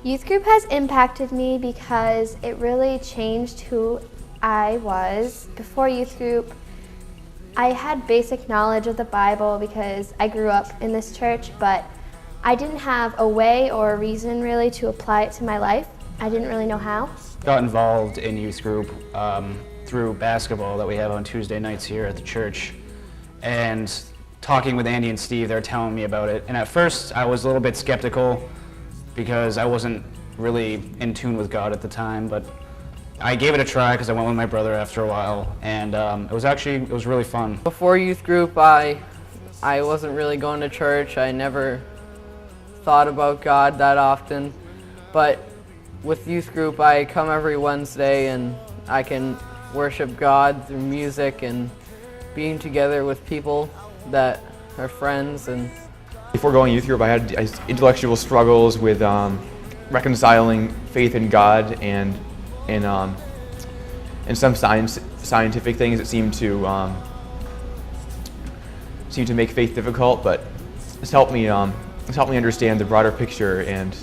Youth group has impacted me because it really changed who I was. Before youth group, I had basic knowledge of the Bible because I grew up in this church, but I didn't have a way or a reason really to apply it to my life. I didn't really know how. Got involved in youth group through basketball that we have on Tuesday nights here at the church. And talking with Andy and Steve, they were telling me about it. And at first I was a little bit skeptical because I wasn't really in tune with God at the time, but I gave it a try because I went with my brother after a while, and it was really fun. Before youth group, I wasn't really going to church. I never thought about God that often, but with youth group, I come every Wednesday and I can worship God through music and being together with people that are friends. And before going to youth group, I had intellectual struggles with reconciling faith in God and some scientific things that seem to make faith difficult. But it's helped me understand the broader picture and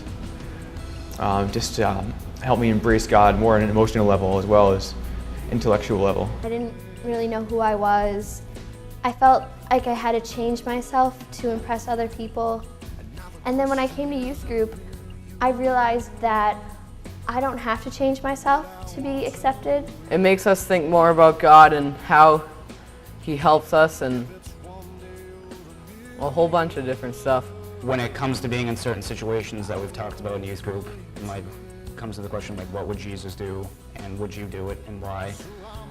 help me embrace God more on an emotional level as well as intellectual level. I didn't really know who I was. I felt like I had to change myself to impress other people. And then when I came to youth group, I realized that I don't have to change myself to be accepted. it makes us think more about God and how He helps us and a whole bunch of different stuff. When it comes to being in certain situations that we've talked about in youth group, and comes to the question what would Jesus do and would you do it and why?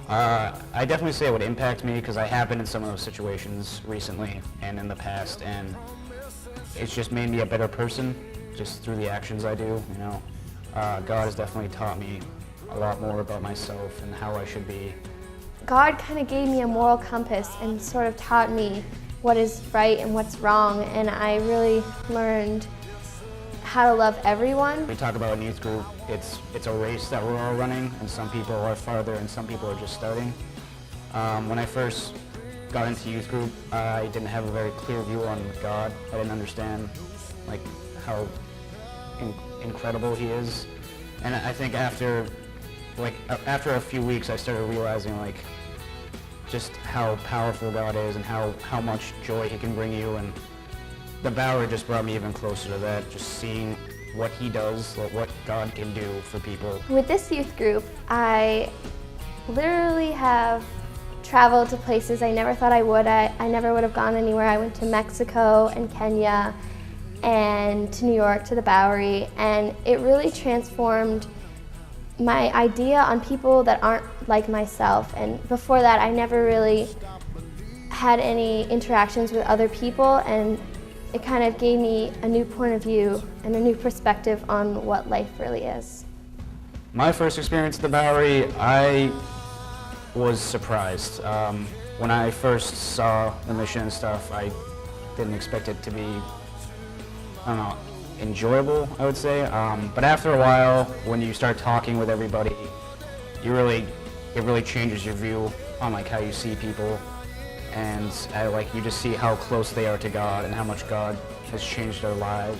I definitely say it would impact me because I have been in some of those situations recently and in the past, and it's just made me a better person just through the actions I do. God has definitely taught me a lot more about myself and how I should be. God kind of gave me a moral compass and sort of taught me what is right and what's wrong, and I really learned how to love everyone. We talk about in youth group, it's a race that we're all running, and some people are farther and some people are just starting. When I first got into youth group, I didn't have a very clear view on God. I didn't understand how incredible He is, and I think after a few weeks I started realizing just how powerful God is and how much joy He can bring you, and the Bauer just brought me even closer to that, just seeing what He does, what God can do for people. With this youth group, I literally have traveled to places I never thought I would. I never would have gone anywhere. I went to Mexico and Kenya and to New York, to the Bowery, and it really transformed my idea on people that aren't like myself. And before that, I never really had any interactions with other people, and it kind of gave me a new point of view and a new perspective on what life really is. My first experience at the Bowery, I was surprised. When I first saw the mission and stuff, I didn't expect it to be, enjoyable, I would say. But after a while, when you start talking with everybody, it really changes your view on how you see people, and you just see how close they are to God and how much God has changed their lives.